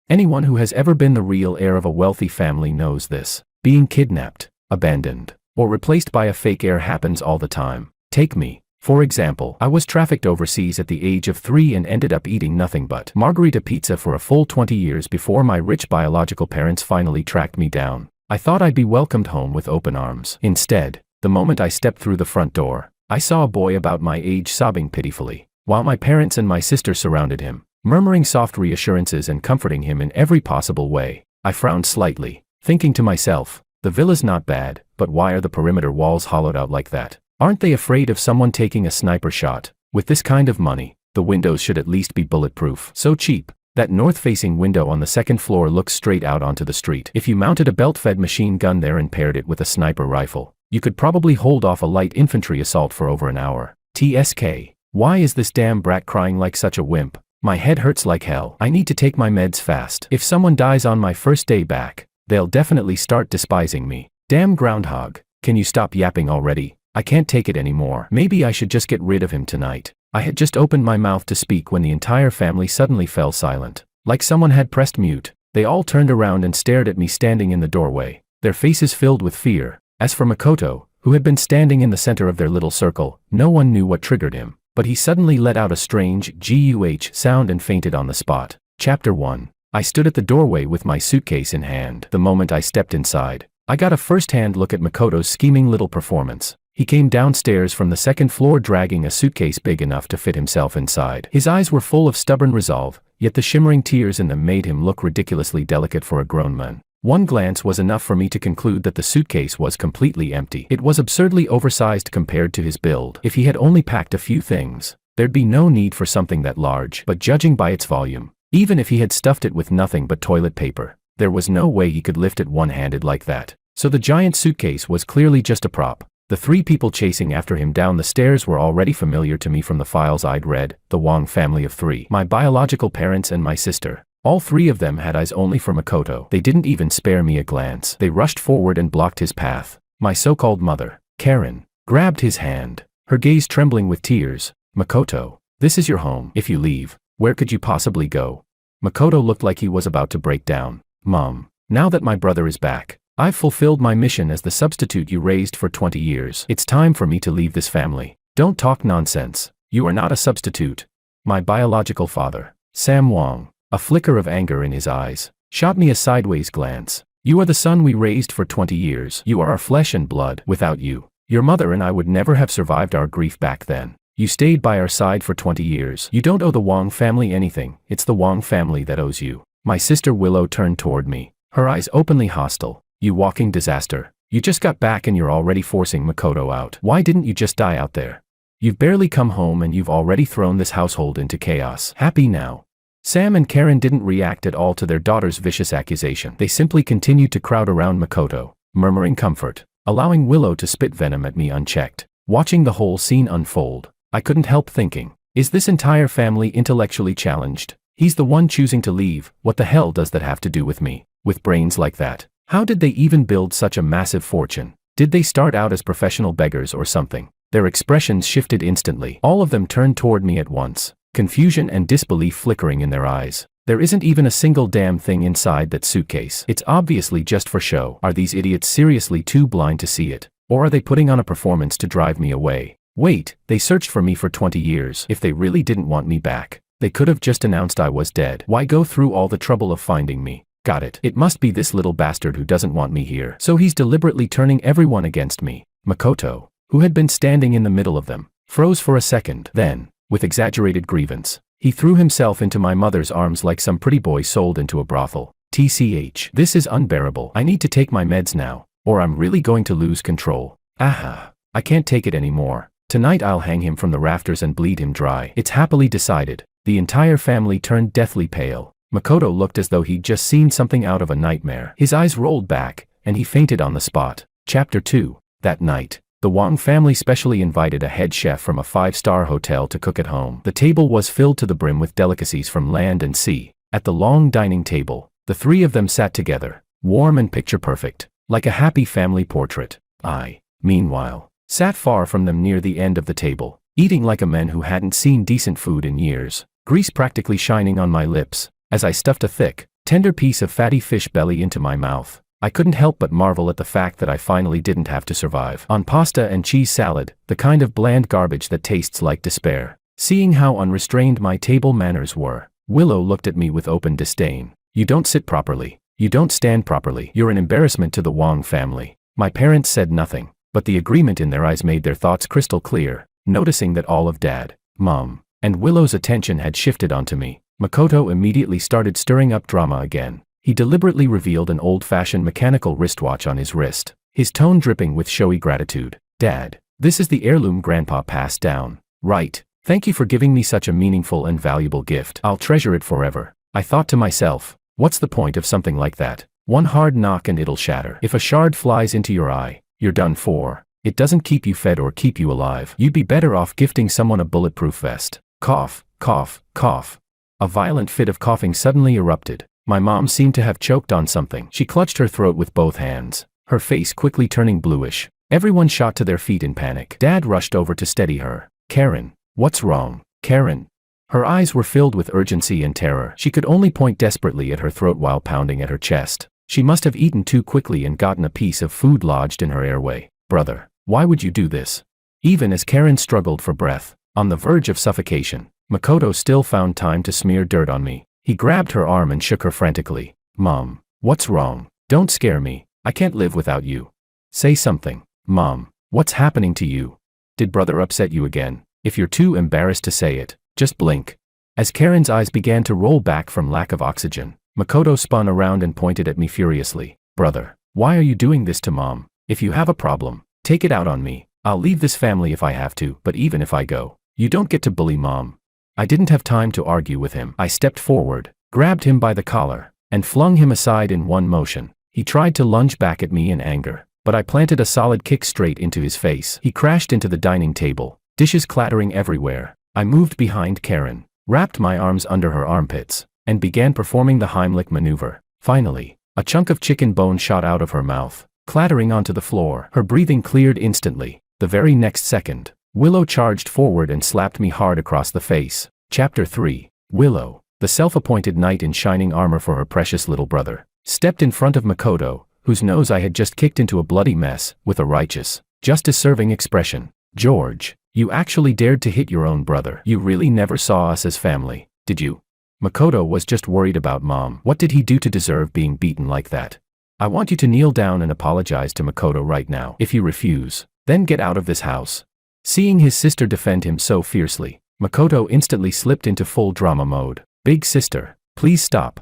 Anyone who has ever been the real heir of a wealthy family knows this. Being kidnapped, abandoned, or replaced by a fake heir happens all the time. Take me. For example, I was trafficked overseas at the age of 3 and ended up eating nothing but margarita pizza for a full 20 years before my rich biological parents finally tracked me down. I thought I'd be welcomed home with open arms. Instead, the moment I stepped through the front door, I saw a boy about my age sobbing pitifully, while my parents and my sister surrounded him, murmuring soft reassurances and comforting him in every possible way. I frowned slightly, thinking to myself, the villa's not bad, but why are the perimeter walls hollowed out like that? Aren't they afraid of someone taking a sniper shot? With this kind of money, the windows should at least be bulletproof. So cheap. That north-facing window on the second floor looks straight out onto the street. If you mounted a belt-fed machine gun there and paired it with a sniper rifle, you could probably hold off a light infantry assault for over an hour. TSK. Why is this damn brat crying like such a wimp? My head hurts like hell. I need to take my meds fast. If someone dies on my first day back, they'll definitely start despising me. Damn groundhog. Can you stop yapping already? I can't take it anymore. Maybe I should just get rid of him tonight. I had just opened my mouth to speak when the entire family suddenly fell silent. Like someone had pressed mute. They all turned around and stared at me standing in the doorway, their faces filled with fear. As for Makoto, who had been standing in the center of their little circle, no one knew what triggered him, but he suddenly let out a strange GUH sound and fainted on the spot. Chapter 1. I stood at the doorway with my suitcase in hand. The moment I stepped inside, I got a first-hand look at Makoto's scheming little performance. He came downstairs from the second floor dragging a suitcase big enough to fit himself inside. His eyes were full of stubborn resolve, yet the shimmering tears in them made him look ridiculously delicate for a grown man. One glance was enough for me to conclude that the suitcase was completely empty. It was absurdly oversized compared to his build. If he had only packed a few things, there'd be no need for something that large. But judging by its volume, even if he had stuffed it with nothing but toilet paper, there was no way he could lift it one-handed like that. So the giant suitcase was clearly just a prop. The 3 people chasing after him down the stairs were already familiar to me from the files I'd read. The Wong family of 3. My biological parents and my sister. All 3 of them had eyes only for Makoto. They didn't even spare me a glance. They rushed forward and blocked his path. My so-called mother, Karen, grabbed his hand, her gaze trembling with tears. Makoto, this is your home. If you leave, where could you possibly go? Makoto looked like he was about to break down. Mom, now that my brother is back, I've fulfilled my mission as the substitute you raised for 20 years. It's time for me to leave this family. Don't talk nonsense. You are not a substitute. My biological father, Sam Wong, a flicker of anger in his eyes, shot me a sideways glance. You are the son we raised for 20 years. You are our flesh and blood. Without you, your mother and I would never have survived our grief back then. You stayed by our side for 20 years. You don't owe the Wong family anything. It's the Wong family that owes you. My sister Willow turned toward me, her eyes openly hostile. You walking disaster. You just got back and you're already forcing Makoto out. Why didn't you just die out there? You've barely come home and you've already thrown this household into chaos. Happy now? Sam and Karen didn't react at all to their daughter's vicious accusation. They simply continued to crowd around Makoto, murmuring comfort, allowing Willow to spit venom at me unchecked. Watching the whole scene unfold, I couldn't help thinking, is this entire family intellectually challenged? He's the one choosing to leave. What the hell does that have to do with me? With brains like that? How did they even build such a massive fortune? Did they start out as professional beggars or something? Their expressions shifted instantly. All of them turned toward me at once, confusion and disbelief flickering in their eyes. There isn't even a single damn thing inside that suitcase. It's obviously just for show. Are these idiots seriously too blind to see it? Or are they putting on a performance to drive me away? Wait, they searched for me for 20 years. If they really didn't want me back, they could have just announced I was dead. Why go through all the trouble of finding me? Got it. It must be this little bastard who doesn't want me here. So he's deliberately turning everyone against me. Makoto, who had been standing in the middle of them, froze for a second. Then, with exaggerated grievance, he threw himself into my mother's arms like some pretty boy sold into a brothel. TCH. This is unbearable. I need to take my meds now, or I'm really going to lose control. Aha. I can't take it anymore. Tonight I'll hang him from the rafters and bleed him dry. It's happily decided. The entire family turned deathly pale. Makoto looked as though he'd just seen something out of a nightmare. His eyes rolled back, and he fainted on the spot. Chapter 2. That night, the Wong family specially invited a head chef from a 5-star hotel to cook at home. The table was filled to the brim with delicacies from land and sea. At the long dining table, the 3 of them sat together, warm and picture-perfect, like a happy family portrait. I, meanwhile, sat far from them near the end of the table, eating like a man who hadn't seen decent food in years, grease practically shining on my lips, as I stuffed a thick, tender piece of fatty fish belly into my mouth. I couldn't help but marvel at the fact that I finally didn't have to survive on pasta and cheese salad, the kind of bland garbage that tastes like despair. Seeing how unrestrained my table manners were, Willow looked at me with open disdain. You don't sit properly. You don't stand properly. You're an embarrassment to the Wong family. My parents said nothing, but the agreement in their eyes made their thoughts crystal clear. Noticing that all of Dad, Mom, and Willow's attention had shifted onto me, Makoto immediately started stirring up drama again. He deliberately revealed an old-fashioned mechanical wristwatch on his wrist, his tone dripping with showy gratitude. Dad, this is the heirloom Grandpa passed down. Right. Thank you for giving me such a meaningful and valuable gift. I'll treasure it forever. I thought to myself, what's the point of something like that? One hard knock and it'll shatter. If a shard flies into your eye, you're done for. It doesn't keep you fed or keep you alive. You'd be better off gifting someone a bulletproof vest. Cough, cough, cough. A violent fit of coughing suddenly erupted. My mom seemed to have choked on something. She clutched her throat with both hands, her face quickly turning bluish. Everyone shot to their feet in panic. Dad rushed over to steady her. Karen, what's wrong, Karen? Her eyes were filled with urgency and terror. She could only point desperately at her throat while pounding at her chest. She must have eaten too quickly and gotten a piece of food lodged in her airway. Brother, why would you do this? Even as Karen struggled for breath, on the verge of suffocation, Makoto still found time to smear dirt on me. He grabbed her arm and shook her frantically. Mom, what's wrong? Don't scare me. I can't live without you. Say something. Mom, what's happening to you? Did brother upset you again? If you're too embarrassed to say it, just blink. As Karen's eyes began to roll back from lack of oxygen, Makoto spun around and pointed at me furiously. Brother, why are you doing this to Mom? If you have a problem, take it out on me. I'll leave this family if I have to, but even if I go, you don't get to bully Mom. I didn't have time to argue with him. I stepped forward, grabbed him by the collar, and flung him aside in one motion. He tried to lunge back at me in anger, but I planted a solid kick straight into his face. He crashed into the dining table, dishes clattering everywhere. I moved behind Karen, wrapped my arms under her armpits, and began performing the Heimlich maneuver. Finally, a chunk of chicken bone shot out of her mouth, clattering onto the floor. Her breathing cleared instantly. The very next second, Willow charged forward and slapped me hard across the face. Chapter 3. Willow, the self-appointed knight in shining armor for her precious little brother, stepped in front of Makoto, whose nose I had just kicked into a bloody mess, with a righteous, justice-serving expression. George, you actually dared to hit your own brother. You really never saw us as family, did you? Makoto was just worried about Mom. What did he do to deserve being beaten like that? I want you to kneel down and apologize to Makoto right now. If you refuse, then get out of this house. Seeing his sister defend him so fiercely, Makoto instantly slipped into full drama mode. Big sister, please stop.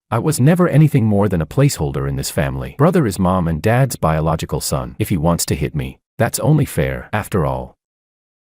I was never anything more than a placeholder in this family. Brother is Mom and Dad's biological son. If he wants to hit me, that's only fair, after all.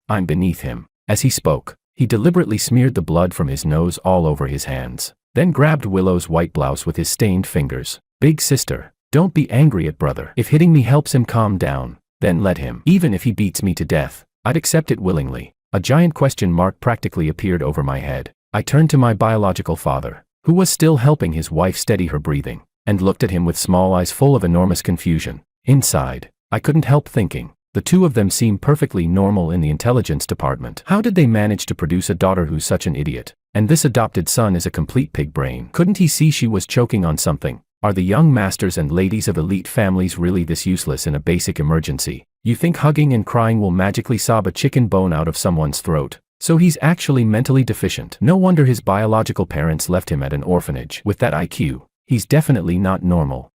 I'm beneath him. As he spoke, he deliberately smeared the blood from his nose all over his hands, then grabbed Willow's white blouse with his stained fingers. Big sister, don't be angry at brother. If hitting me helps him calm down, then let him. Even if he beats me to death, I'd accept it willingly. A giant question mark practically appeared over my head. I turned to my biological father, who was still helping his wife steady her breathing, and looked at him with small eyes full of enormous confusion. Inside, I couldn't help thinking, the two of them seem perfectly normal in the intelligence department. How did they manage to produce a daughter who's such an idiot? And this adopted son is a complete pig brain. Couldn't he see she was choking on something? Are the young masters and ladies of elite families really this useless in a basic emergency? You think hugging and crying will magically sob a chicken bone out of someone's throat? So he's actually mentally deficient. No wonder his biological parents left him at an orphanage. With that IQ, he's definitely not normal.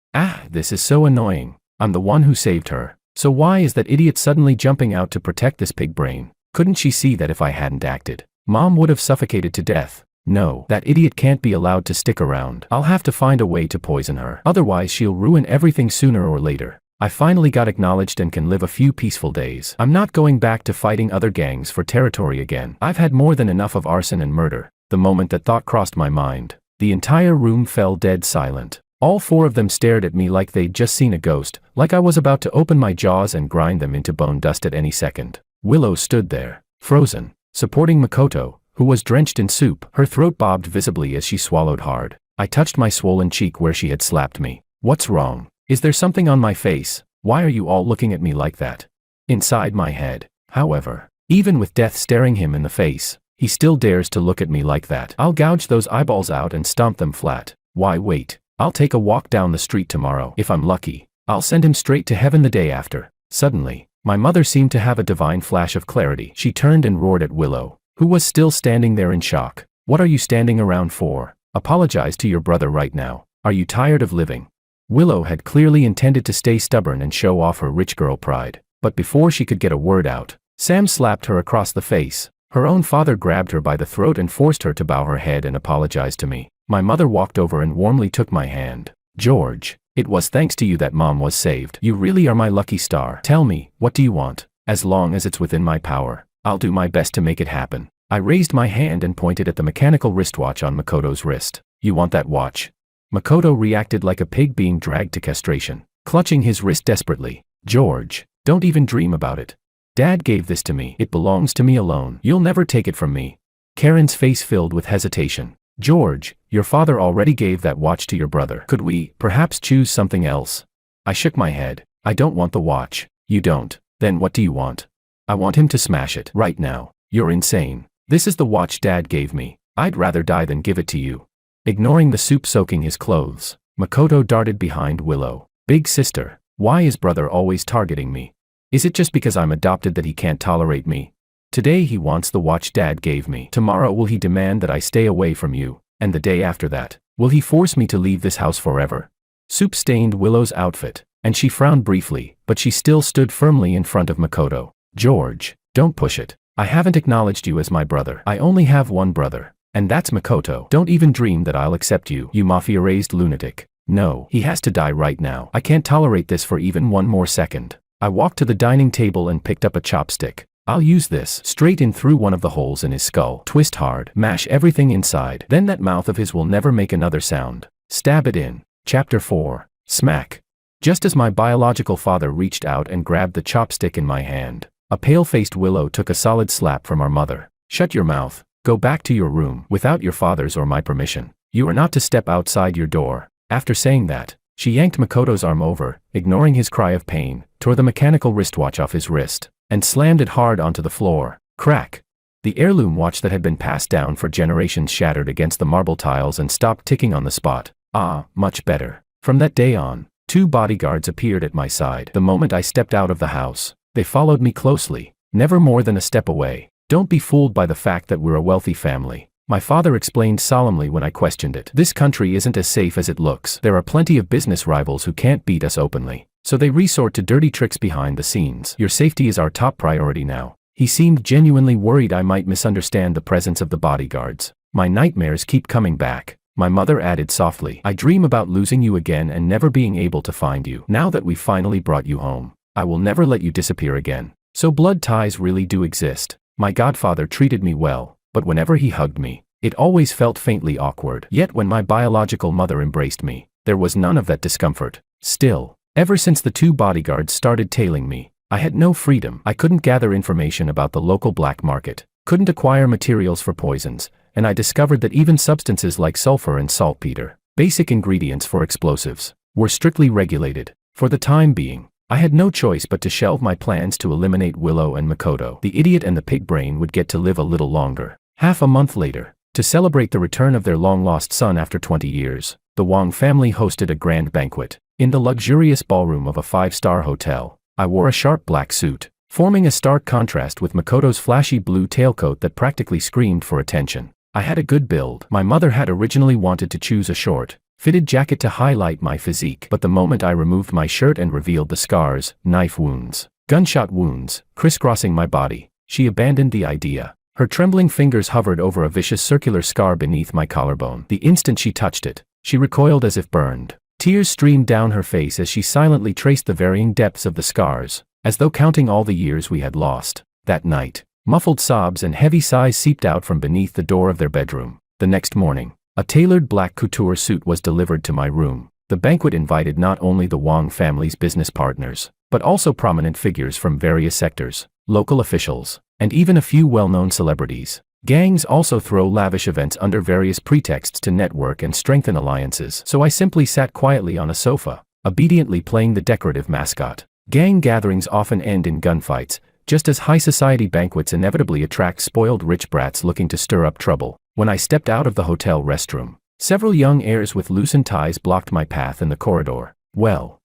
This is so annoying. I'm the one who saved her. So why is that idiot suddenly jumping out to protect this pig brain? Couldn't she see that if I hadn't acted, Mom would have suffocated to death? No, that idiot can't be allowed to stick around. I'll have to find a way to poison her. Otherwise she'll ruin everything sooner or later. I finally got acknowledged and can live a few peaceful days. I'm not going back to fighting other gangs for territory again. I've had more than enough of arson and murder. The moment that thought crossed my mind, the entire room fell dead silent. All four of them stared at me like they'd just seen a ghost, like I was about to open my jaws and grind them into bone dust at any second. Willow stood there, frozen, supporting Makoto, who was drenched in soup. Her throat bobbed visibly as she swallowed hard. I touched my swollen cheek where she had slapped me. What's wrong? Is there something on my face? Why are you all looking at me like that? Inside my head, however, even with death staring him in the face, he still dares to look at me like that. I'll gouge those eyeballs out and stomp them flat. Why wait? I'll take a walk down the street tomorrow. If I'm lucky, I'll send him straight to heaven the day after. Suddenly, my mother seemed to have a divine flash of clarity. She turned and roared at Willow, who was still standing there in shock. What are you standing around for? Apologize to your brother right now. Are you tired of living? Willow had clearly intended to stay stubborn and show off her rich girl pride. But before she could get a word out, Sam slapped her across the face. Her own father grabbed her by the throat and forced her to bow her head and apologize to me. My mother walked over and warmly took my hand. George, it was thanks to you that Mom was saved. You really are my lucky star. Tell me, what do you want? As long as it's within my power, I'll do my best to make it happen. I raised my hand and pointed at the mechanical wristwatch on Makoto's wrist. You want that watch? Makoto reacted like a pig being dragged to castration, clutching his wrist desperately. George, don't even dream about it. Dad gave this to me. It belongs to me alone. You'll never take it from me. Karen's face filled with hesitation. George, your father already gave that watch to your brother. Could we, perhaps, choose something else? I shook my head. I don't want the watch. You don't. Then what do you want? I want him to smash it right now. You're insane. This is the watch Dad gave me. I'd rather die than give it to you. Ignoring the soup soaking his clothes, Makoto darted behind Willow. Big sister, why is brother always targeting me? Is it just because I'm adopted that he can't tolerate me? Today he wants the watch Dad gave me. Tomorrow will he demand that I stay away from you? And the day after that, will he force me to leave this house forever? Soup stained Willow's outfit, and she frowned briefly, but she still stood firmly in front of Makoto. George, don't push it. I haven't acknowledged you as my brother. I only have one brother, and that's Makoto. Don't even dream that I'll accept you, you mafia-raised lunatic. No, he has to die right now. I can't tolerate this for even one more second. I walked to the dining table and picked up a chopstick. I'll use this. Straight in through one of the holes in his skull. Twist hard. Mash everything inside. Then that mouth of his will never make another sound. Stab it in. Chapter 4. Smack. Just as my biological father reached out and grabbed the chopstick in my hand, a pale-faced Willow took a solid slap from our mother. Shut your mouth. Go back to your room. Without your father's or my permission, you are not to step outside your door. After saying that, she yanked Makoto's arm over, ignoring his cry of pain, tore the mechanical wristwatch off his wrist, and slammed it hard onto the floor. Crack! The heirloom watch that had been passed down for generations shattered against the marble tiles and stopped ticking on the spot. Ah, much better. From that day on, 2 bodyguards appeared at my side. The moment I stepped out of the house, they followed me closely, never more than a step away. Don't be fooled by the fact that we're a wealthy family, my father explained solemnly when I questioned it. This country isn't as safe as it looks. There are plenty of business rivals who can't beat us openly, so they resort to dirty tricks behind the scenes. Your safety is our top priority now. He seemed genuinely worried I might misunderstand the presence of the bodyguards. My nightmares keep coming back, my mother added softly. I dream about losing you again and never being able to find you. Now that we've finally brought you home, I will never let you disappear again. So blood ties really do exist. My godfather treated me well, but whenever he hugged me, it always felt faintly awkward. Yet when my biological mother embraced me, there was none of that discomfort. Still, ever since the 2 bodyguards started tailing me, I had no freedom. I couldn't gather information about the local black market, couldn't acquire materials for poisons, and I discovered that even substances like sulfur and saltpeter, basic ingredients for explosives, were strictly regulated. For the time being, I had no choice but to shelve my plans to eliminate Willow and Makoto. The idiot and the pig brain would get to live a little longer. Half a month later, to celebrate the return of their long-lost son after 20 years, the Wong family hosted a grand banquet. In the luxurious ballroom of a 5-star hotel, I wore a sharp black suit, forming a stark contrast with Makoto's flashy blue tailcoat that practically screamed for attention. I had a good build. My mother had originally wanted to choose a short, fitted jacket to highlight my physique, but the moment I removed my shirt and revealed the scars, knife wounds, gunshot wounds, crisscrossing my body, she abandoned the idea. Her trembling fingers hovered over a vicious circular scar beneath my collarbone. The instant she touched it, she recoiled as if burned. Tears streamed down her face as she silently traced the varying depths of the scars, as though counting all the years we had lost. That night, muffled sobs and heavy sighs seeped out from beneath the door of their bedroom. The next morning, a tailored black couture suit was delivered to my room. The banquet invited not only the Wong family's business partners, but also prominent figures from various sectors, local officials, and even a few well-known celebrities. Gangs also throw lavish events under various pretexts to network and strengthen alliances. So I simply sat quietly on a sofa, obediently playing the decorative mascot. Gang gatherings often end in gunfights, just as high society banquets inevitably attract spoiled rich brats looking to stir up trouble. When I stepped out of the hotel restroom, Several young heirs with loosened ties blocked my path in the corridor. Well,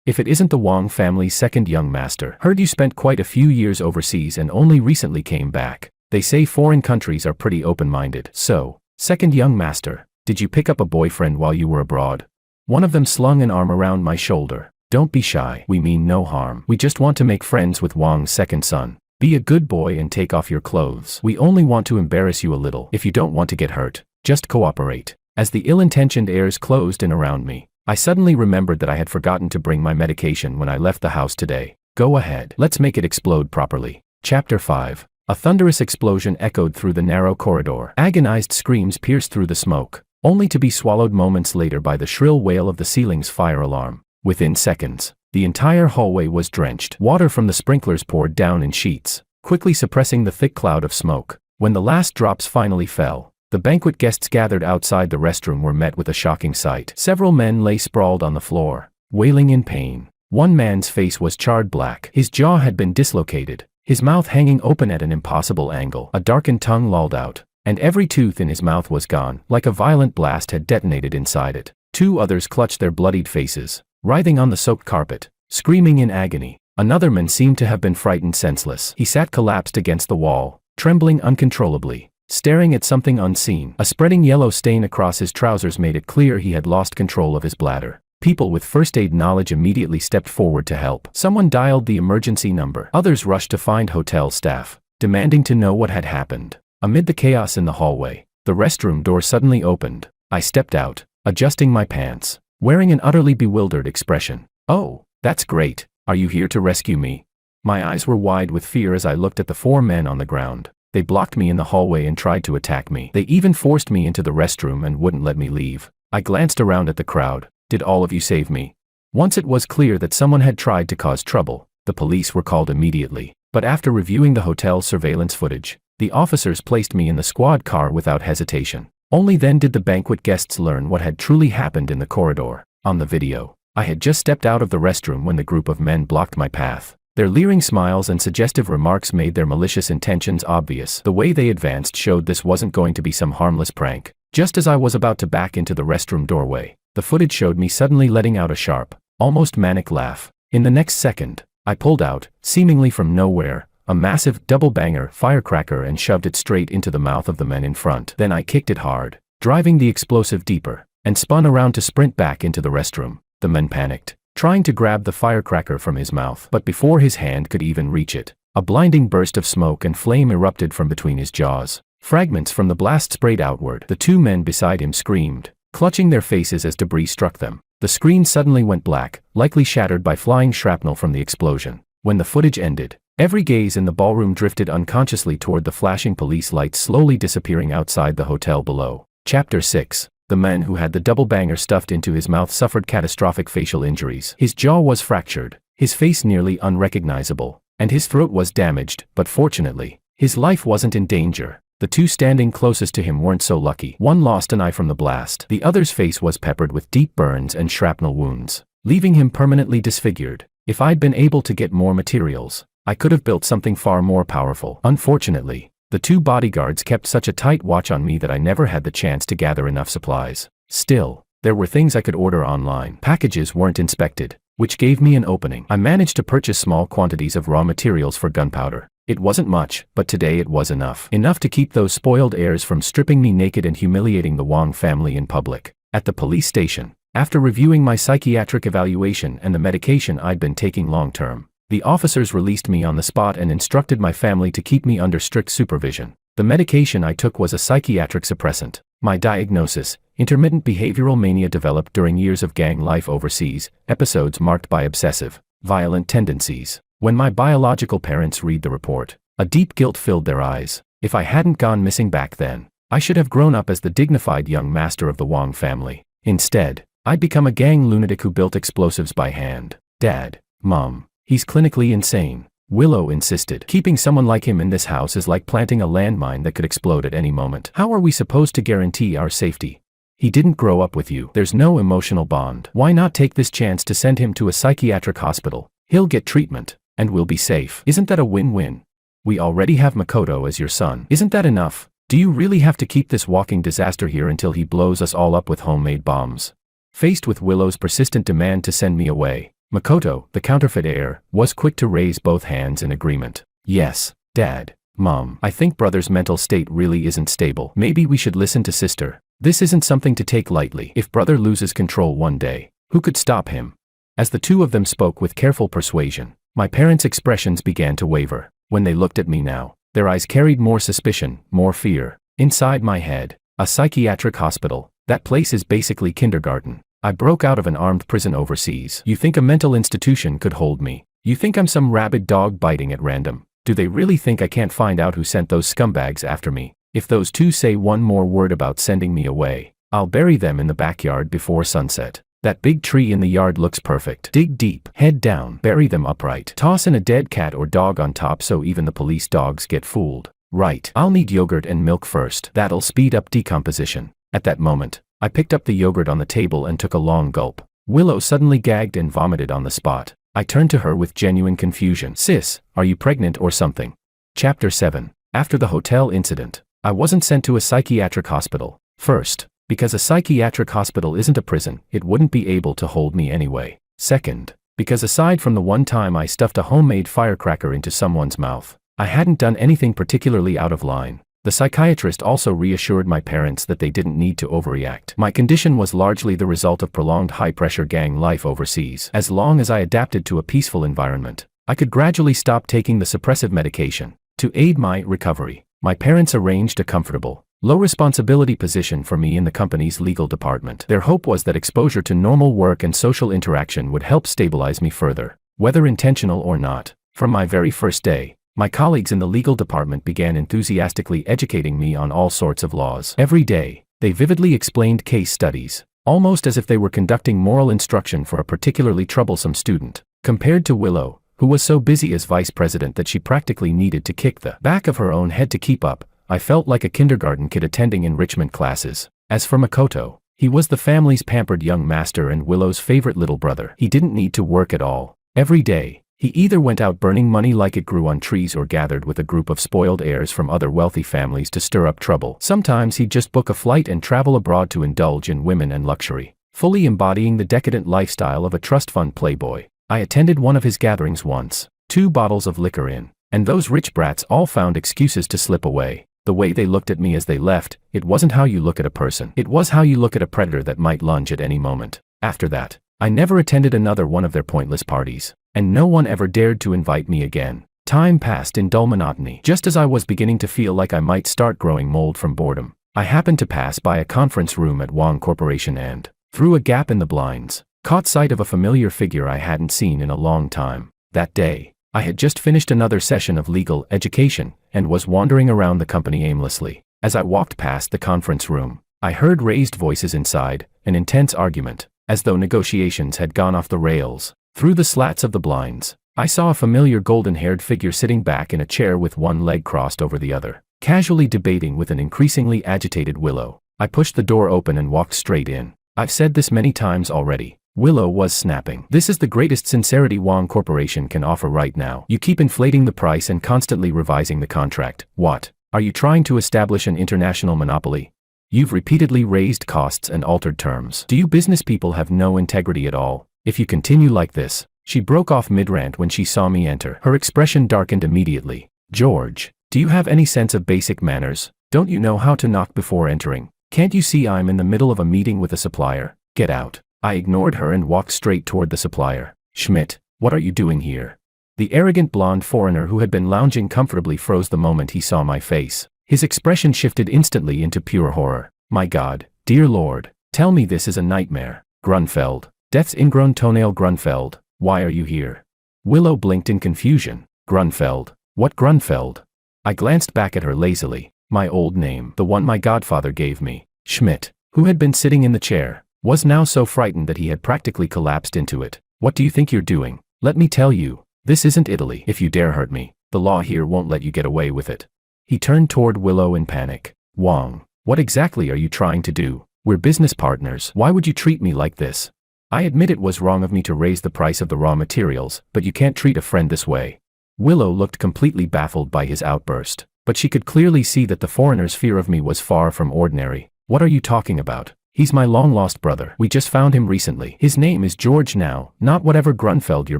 if it isn't the Wang family's second young master. Heard you spent quite a few years overseas and only recently came back. They say foreign countries are pretty open-minded. So, second young master, did you pick up a boyfriend while you were abroad? One of them slung an arm around my shoulder. Don't be shy, we mean no harm. We just want to make friends with Wang's second son. Be a good boy and take off your clothes. We only want to embarrass you a little. If you don't want to get hurt, just cooperate. As the ill-intentioned heirs closed in around me, I suddenly remembered that I had forgotten to bring my medication when I left the house today. Go ahead, let's make it explode properly. Chapter 5. A thunderous explosion echoed through the narrow corridor. Agonized screams pierced through the smoke, only to be swallowed moments later by the shrill wail of the ceiling's fire alarm. Within seconds, the entire hallway was drenched. Water from the sprinklers poured down in sheets, quickly suppressing the thick cloud of smoke. When the last drops finally fell, the banquet guests gathered outside the restroom were met with a shocking sight. Several men lay sprawled on the floor, wailing in pain. One man's face was charred black. His jaw had been dislocated, his mouth hanging open at an impossible angle. A darkened tongue lolled out, and every tooth in his mouth was gone, like a violent blast had detonated inside it. Two others clutched their bloodied faces, writhing on the soaked carpet, screaming in agony. Another man seemed to have been frightened senseless. He sat collapsed against the wall, trembling uncontrollably, staring at something unseen. A spreading yellow stain across his trousers made it clear he had lost control of his bladder. People with first aid knowledge immediately stepped forward to help. Someone dialed the emergency number. Others rushed to find hotel staff, demanding to know what had happened. Amid the chaos in the hallway, the restroom door suddenly opened. I stepped out, adjusting my pants, wearing an utterly bewildered expression. Oh, that's great. Are you here to rescue me? My eyes were wide with fear as I looked at the four men on the ground. They blocked me in the hallway and tried to attack me. They even forced me into the restroom and wouldn't let me leave. I glanced around at the crowd. Did all of you save me? Once it was clear that someone had tried to cause trouble, the police were called immediately. But after reviewing the hotel's surveillance footage, the officers placed me in the squad car without hesitation. Only then did the banquet guests learn what had truly happened in the corridor. On the video, I had just stepped out of the restroom when the group of men blocked my path. Their leering smiles and suggestive remarks made their malicious intentions obvious. The way they advanced showed this wasn't going to be some harmless prank. Just as I was about to back into the restroom doorway, the footage showed me suddenly letting out a sharp, almost manic laugh. In the next second, I pulled out, seemingly from nowhere, a massive double-banger firecracker and shoved it straight into the mouth of the man in front. Then I kicked it hard, driving the explosive deeper, and spun around to sprint back into the restroom. The man panicked, trying to grab the firecracker from his mouth. But before his hand could even reach it, a blinding burst of smoke and flame erupted from between his jaws. Fragments from the blast sprayed outward. The two men beside him screamed, clutching their faces as debris struck them. The screen suddenly went black, likely shattered by flying shrapnel from the explosion. When the footage ended, every gaze in the ballroom drifted unconsciously toward the flashing police lights slowly disappearing outside the hotel below. Chapter 6. The man who had the double banger stuffed into his mouth suffered catastrophic facial injuries. His jaw was fractured, his face nearly unrecognizable, and his throat was damaged, but fortunately, his life wasn't in danger. The two standing closest to him weren't so lucky. One lost an eye from the blast. The other's face was peppered with deep burns and shrapnel wounds, leaving him permanently disfigured. If I'd been able to get more materials, I could have built something far more powerful. Unfortunately, the two bodyguards kept such a tight watch on me that I never had the chance to gather enough supplies. Still, there were things I could order online. Packages weren't inspected, which gave me an opening. I managed to purchase small quantities of raw materials for gunpowder. It wasn't much, but today it was enough. Enough to keep those spoiled heirs from stripping me naked and humiliating the Wang family in public. At the police station, after reviewing my psychiatric evaluation and the medication I'd been taking long-term, the officers released me on the spot and instructed my family to keep me under strict supervision. The medication I took was a psychiatric suppressant. My diagnosis: intermittent behavioral mania developed during years of gang life overseas, episodes marked by obsessive, violent tendencies. When my biological parents read the report, a deep guilt filled their eyes. If I hadn't gone missing back then, I should have grown up as the dignified young master of the Wang family. Instead, I'd become a gang lunatic who built explosives by hand. Dad, Mom, he's clinically insane, Willow insisted. Keeping someone like him in this house is like planting a landmine that could explode at any moment. How are we supposed to guarantee our safety? He didn't grow up with you. There's no emotional bond. Why not take this chance to send him to a psychiatric hospital? He'll get treatment, and we'll be safe. Isn't that a win-win? We already have Makoto as your son. Isn't that enough? Do you really have to keep this walking disaster here until he blows us all up with homemade bombs? Faced with Willow's persistent demand to send me away, Makoto, the counterfeit heir, was quick to raise both hands in agreement. Yes, Dad, Mom, I think brother's mental state really isn't stable. Maybe we should listen to sister. This isn't something to take lightly. If brother loses control one day, who could stop him? As the two of them spoke with careful persuasion, my parents' expressions began to waver. When they looked at me now, their eyes carried more suspicion, more fear. Inside my head, a psychiatric hospital. That place is basically kindergarten. I broke out of an armed prison overseas. You think a mental institution could hold me? You think I'm some rabid dog biting at random? Do they really think I can't find out who sent those scumbags after me? If those two say one more word about sending me away, I'll bury them in the backyard before sunset. That big tree in the yard looks perfect. Dig deep, head down, bury them upright. Toss in a dead cat or dog on top so even the police dogs get fooled. Right, I'll need yogurt and milk first. That'll speed up decomposition. At that moment, I picked up the yogurt on the table and took a long gulp. Willow suddenly gagged and vomited on the spot. I turned to her with genuine confusion. Sis, are you pregnant or something? Chapter 7. After the hotel incident, I wasn't sent to a psychiatric hospital. First, because a psychiatric hospital isn't a prison, it wouldn't be able to hold me anyway. Second, because aside from the one time I stuffed a homemade firecracker into someone's mouth, I hadn't done anything particularly out of line. The psychiatrist also reassured my parents that they didn't need to overreact. My condition was largely the result of prolonged high-pressure gang life overseas. As long as I adapted to a peaceful environment, I could gradually stop taking the suppressive medication. To aid my recovery, my parents arranged a comfortable, low-responsibility position for me in the company's legal department. Their hope was that exposure to normal work and social interaction would help stabilize me further, whether intentional or not. From my very first day, my colleagues in the legal department began enthusiastically educating me on all sorts of laws. Every day, they vividly explained case studies, almost as if they were conducting moral instruction for a particularly troublesome student. Compared to Willow, who was so busy as vice president that she practically needed to kick the back of her own head to keep up, I felt like a kindergarten kid attending enrichment classes. As for Makoto, he was the family's pampered young master and Willow's favorite little brother. He didn't need to work at all. Every day, he either went out burning money like it grew on trees or gathered with a group of spoiled heirs from other wealthy families to stir up trouble. Sometimes he'd just book a flight and travel abroad to indulge in women and luxury, fully embodying the decadent lifestyle of a trust fund playboy. I attended one of his gatherings once, 2 bottles of liquor in, and those rich brats all found excuses to slip away. The way they looked at me as they left, it wasn't how you look at a person. It was how you look at a predator that might lunge at any moment. After that, I never attended another one of their pointless parties, and no one ever dared to invite me again. Time passed in dull monotony. Just as I was beginning to feel like I might start growing mold from boredom, I happened to pass by a conference room at Wong Corporation and, through a gap in the blinds, caught sight of a familiar figure I hadn't seen in a long time. That day, I had just finished another session of legal education, and was wandering around the company aimlessly. As I walked past the conference room, I heard raised voices inside, an intense argument, as though negotiations had gone off the rails. Through the slats of the blinds, I saw a familiar golden-haired figure sitting back in a chair with one leg crossed over the other, casually debating with an increasingly agitated Willow. I pushed the door open and walked straight in. I've said this many times already. Willow was snapping. This is the greatest sincerity Wong Corporation can offer right now. You keep inflating the price and constantly revising the contract. What? Are you trying to establish an international monopoly? You've repeatedly raised costs and altered terms. Do you business people have no integrity at all? If you continue like this, she broke off mid-rant when she saw me enter. Her expression darkened immediately. George, do you have any sense of basic manners? Don't you know how to knock before entering? Can't you see I'm in the middle of a meeting with a supplier? Get out. I ignored her and walked straight toward the supplier. Schmidt, what are you doing here? The arrogant blonde foreigner who had been lounging comfortably froze the moment he saw my face. His expression shifted instantly into pure horror. My God, dear Lord, tell me this is a nightmare. Grunfeld. Death's ingrown toenail. Grunfeld, why are you here? Willow blinked in confusion. Grunfeld. What Grunfeld? I glanced back at her lazily. My old name, the one my godfather gave me. Schmidt, who had been sitting in the chair, was now so frightened that he had practically collapsed into it. What do you think you're doing? Let me tell you, this isn't Italy. If you dare hurt me, the law here won't let you get away with it. He turned toward Willow in panic. Wong, what exactly are you trying to do? We're business partners. Why would you treat me like this? I admit it was wrong of me to raise the price of the raw materials, but you can't treat a friend this way. Willow looked completely baffled by his outburst. but she could clearly see that the foreigner's fear of me was far from ordinary. What are you talking about? He's my long-lost brother. We just found him recently. His name is George now, not whatever Grunfeld you're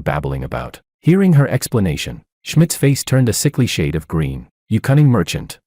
babbling about. Hearing her explanation, Schmidt's face turned a sickly shade of green. You cunning merchant.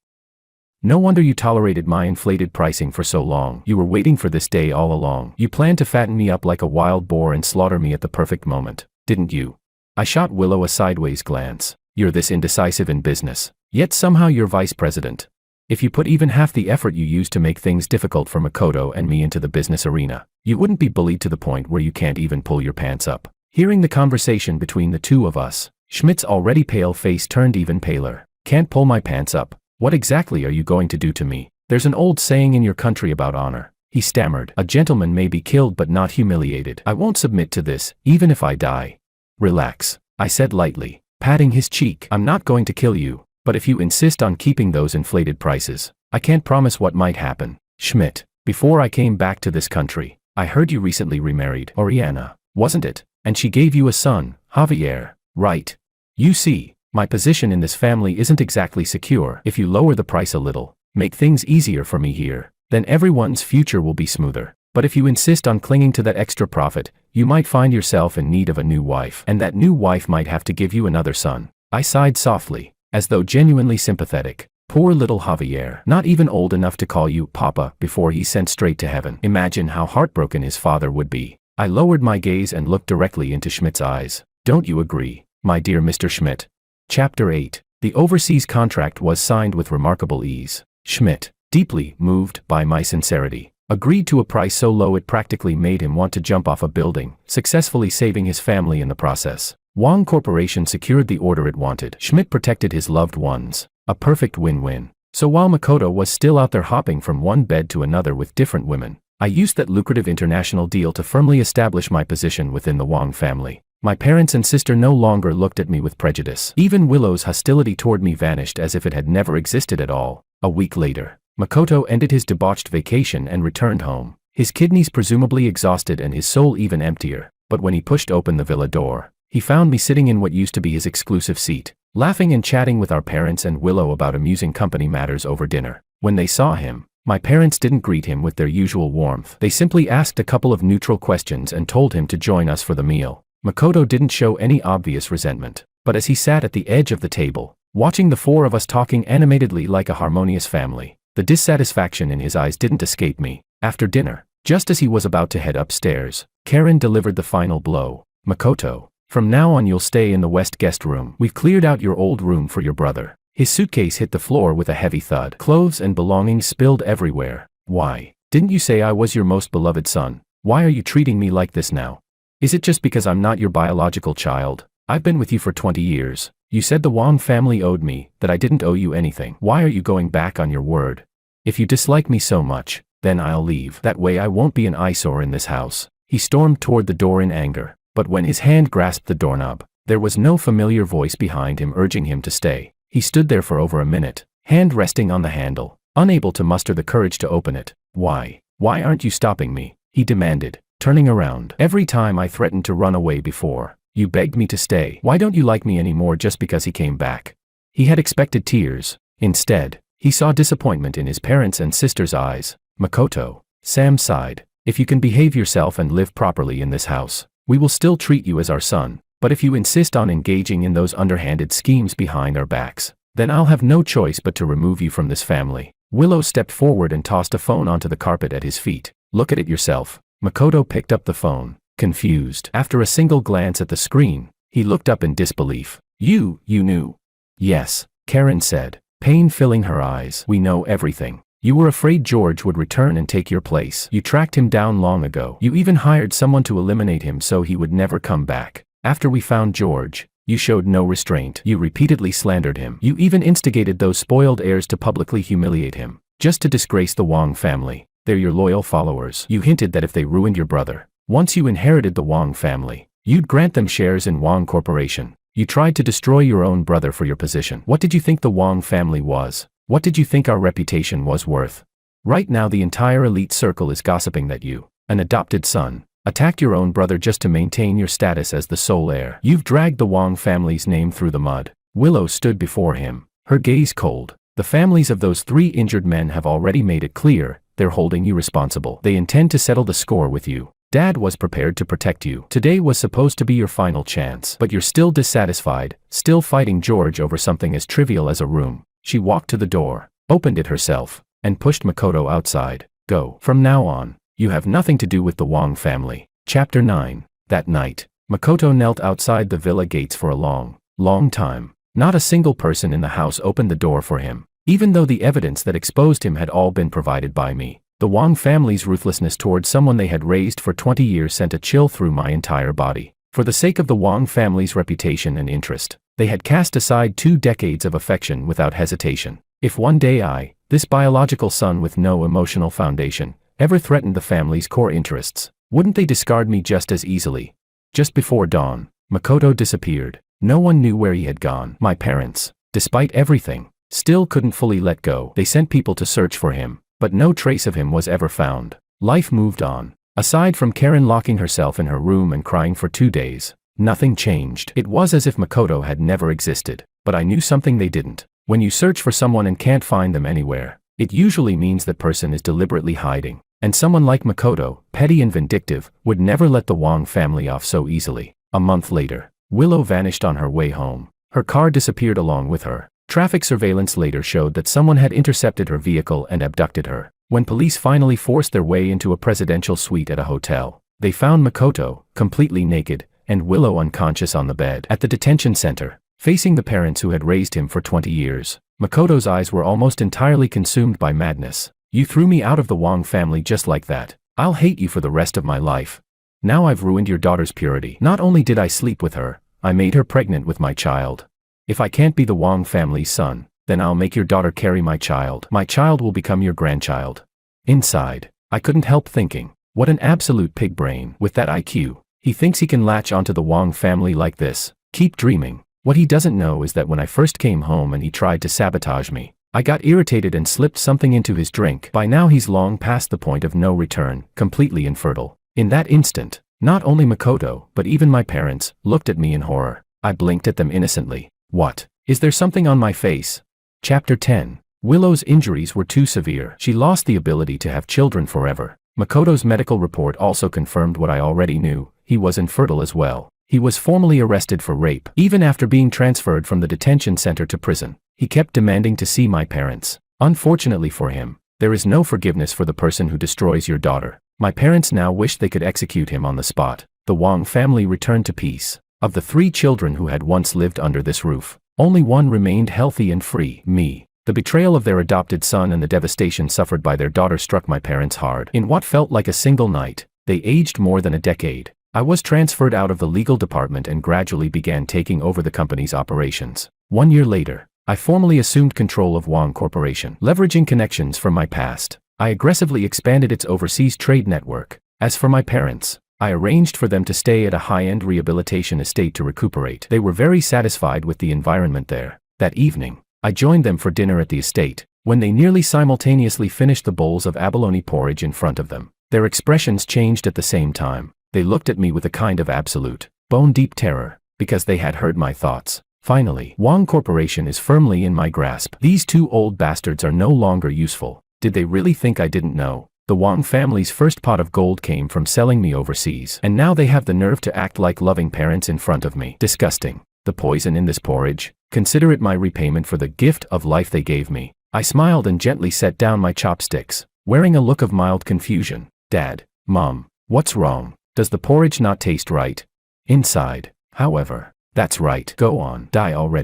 No wonder you tolerated my inflated pricing for so long. You were waiting for this day all along. You planned to fatten me up like a wild boar and slaughter me at the perfect moment, didn't you? I shot Willow a sideways glance. You're this indecisive in business, yet somehow you're vice president. If you put even half the effort you used to make things difficult for Makoto and me into the business arena, you wouldn't be bullied to the point where you can't even pull your pants up. Hearing the conversation between the two of us, Schmidt's already pale face turned even paler. Can't pull my pants up? What exactly are you going to do to me? There's an old saying in your country about honor. He stammered. A gentleman may be killed but not humiliated. I won't submit to this, even if I die. Relax, I said lightly, patting his cheek. I'm not going to kill you, but if you insist on keeping those inflated prices, I can't promise what might happen. Schmidt, before I came back to this country, I heard you recently remarried Oriana, wasn't it? And she gave you a son, Javier, right? You see, my position in this family isn't exactly secure. If you lower the price a little, make things easier for me here, then everyone's future will be smoother. But if you insist on clinging to that extra profit, you might find yourself in need of a new wife, and that new wife might have to give you another son. I sighed softly, as though genuinely sympathetic. Poor little Javier, not even old enough to call you Papa before he's sent straight to heaven. Imagine how heartbroken his father would be. I lowered my gaze and looked directly into Schmidt's eyes. Don't you agree, my dear Mr. Schmidt? Chapter 8. The overseas contract was signed with remarkable ease. Schmidt, deeply moved by my sincerity, agreed to a price so low it practically made him want to jump off a building, successfully saving his family in the process. Wong Corporation secured the order it wanted. Schmidt protected his loved ones. A perfect win-win. So while Makoto was still out there hopping from one bed to another with different women, I used that lucrative international deal to firmly establish my position within the Wong family. My parents and sister no longer looked at me with prejudice. Even Willow's hostility toward me vanished as if it had never existed at all. A week later, Makoto ended his debauched vacation and returned home, his kidneys presumably exhausted and his soul even emptier. But when he pushed open the villa door, he found me sitting in what used to be his exclusive seat, laughing and chatting with our parents and Willow about amusing company matters over dinner. When they saw him, my parents didn't greet him with their usual warmth. They simply asked a couple of neutral questions and told him to join us for the meal. Makoto didn't show any obvious resentment, but as he sat at the edge of the table, watching the four of us talking animatedly like a harmonious family, the dissatisfaction in his eyes didn't escape me. After dinner, just as he was about to head upstairs, Karen delivered the final blow. Makoto, from now on you'll stay in the West guest room. We've cleared out your old room for your brother. His suitcase hit the floor with a heavy thud. Clothes and belongings spilled everywhere. Why? Didn't you say I was your most beloved son? Why are you treating me like this now? Is it just because I'm not your biological child? I've been with you for 20 years. You said the Wong family owed me, that I didn't owe you anything. Why are you going back on your word? If you dislike me so much, then I'll leave. That way I won't be an eyesore in this house. He stormed toward the door in anger, but when his hand grasped the doorknob, there was no familiar voice behind him urging him to stay. He stood there for over a minute, hand resting on the handle, unable to muster the courage to open it. Why aren't you stopping me? He demanded, turning around. Every time I threatened to run away before, you begged me to stay. Why don't you like me anymore just because he came back? He had expected tears. Instead, he saw disappointment in his parents' and sister's eyes. Makoto, Sam sighed. If you can behave yourself and live properly in this house, we will still treat you as our son. But if you insist on engaging in those underhanded schemes behind our backs, then I'll have no choice but to remove you from this family. Willow stepped forward and tossed a phone onto the carpet at his feet. Look at it yourself. Makoto picked up the phone, confused. After a single glance at the screen, he looked up in disbelief. You knew? Yes, Karen said, pain filling her eyes. We know everything. You were afraid George would return and take your place. You tracked him down long ago. You even hired someone to eliminate him so he would never come back. After we found George, you showed no restraint. You repeatedly slandered him. You even instigated those spoiled heirs to publicly humiliate him, just to disgrace the Wong family. They're your loyal followers. You hinted that if they ruined your brother, once you inherited the Wong family, you'd grant them shares in Wong Corporation. You tried to destroy your own brother for your position. What did you think the Wong family was? What did you think our reputation was worth? Right now the entire elite circle is gossiping that you, an adopted son, attacked your own brother just to maintain your status as the sole heir. You've dragged the Wong family's name through the mud. Willow stood before him, her gaze cold. The The families of those 3 injured men have already made it clear, they're holding you responsible. They intend to settle the score with you. Dad was prepared to protect you. Today was supposed to be your final chance. But you're still dissatisfied, still fighting George over something as trivial as a room. She walked to the door, opened it herself, and pushed Makoto outside. Go. From now on, you have nothing to do with the Wong family. Chapter 9. That night, Makoto knelt outside the villa gates for a long time. Not a single person in the house opened the door for him. Even though the evidence that exposed him had all been provided by me, the Wong family's ruthlessness towards someone they had raised for 20 years sent a chill through my entire body. For the sake of the Wong family's reputation and interest, they had cast aside 2 decades of affection without hesitation. If one day I, this biological son with no emotional foundation, ever threatened the family's core interests, wouldn't they discard me just as easily? Just before dawn, Makoto disappeared. No one knew where he had gone. My parents, despite everything, still couldn't fully let go. They sent people to search for him, but no trace of him was ever found. Life moved on. Aside from Karen locking herself in her room and crying for 2 days, nothing changed. It was as if Makoto had never existed, but I knew something they didn't. When you search for someone and can't find them anywhere, it usually means that person is deliberately hiding. And someone like Makoto, petty and vindictive, would never let the Wong family off so easily. A month later, Willow vanished on her way home. Her car disappeared along with her. Traffic surveillance later showed that someone had intercepted her vehicle and abducted her. When police finally forced their way into a presidential suite at a hotel, they found Makoto, completely naked, and Willow unconscious on the bed. At the detention center, facing the parents who had raised him for 20 years, Makoto's eyes were almost entirely consumed by madness. You threw me out of the Wong family just like that. I'll hate you for the rest of my life. Now I've ruined your daughter's purity. Not only did I sleep with her, I made her pregnant with my child. If I can't be the Wong family's son, then I'll make your daughter carry my child. My child will become your grandchild. Inside, I couldn't help thinking, what an absolute pig brain. With that IQ, he thinks he can latch onto the Wong family like this. Keep dreaming. What he doesn't know is that when I first came home and he tried to sabotage me, I got irritated and slipped something into his drink. By now he's long past the point of no return, completely infertile. In that instant, not only Makoto, but even my parents, looked at me in horror. I blinked at them innocently. What? Is there something on my face? Chapter 10. Willow's injuries were too severe. She lost the ability to have children forever. Makoto's medical report also confirmed what I already knew. He was infertile as well. He was formally arrested for rape. Even after being transferred from the detention center to prison, he kept demanding to see my parents. Unfortunately for him, there is no forgiveness for the person who destroys your daughter. My parents now wish they could execute him on the spot. The Wong family returned to peace. Of the 3 children who had once lived under this roof, only one remained healthy and free, me. The betrayal of their adopted son and the devastation suffered by their daughter struck my parents hard. In what felt like a single night, they aged more than a decade. I was transferred out of the legal department and gradually began taking over the company's operations. 1 year later, I formally assumed control of Wong Corporation. Leveraging connections from my past, I aggressively expanded its overseas trade network. As for my parents, I arranged for them to stay at a high-end rehabilitation estate to recuperate. They were very satisfied with the environment there. That evening, I joined them for dinner at the estate. When they nearly simultaneously finished the bowls of abalone porridge in front of them, their expressions changed at the same time. They looked at me with a kind of absolute, bone-deep terror, because they had heard my thoughts. Finally, Wong Corporation is firmly in my grasp. These 2 old bastards are no longer useful. Did they really think I didn't know? The Wong family's first pot of gold came from selling me overseas, and now they have the nerve to act like loving parents in front of me. Disgusting. The poison in this porridge, consider it my repayment for the gift of life they gave me. I smiled and gently set down my chopsticks, wearing a look of mild confusion. Dad, Mom, what's wrong? Does the porridge not taste right? Inside, however, that's right. Go on, die already.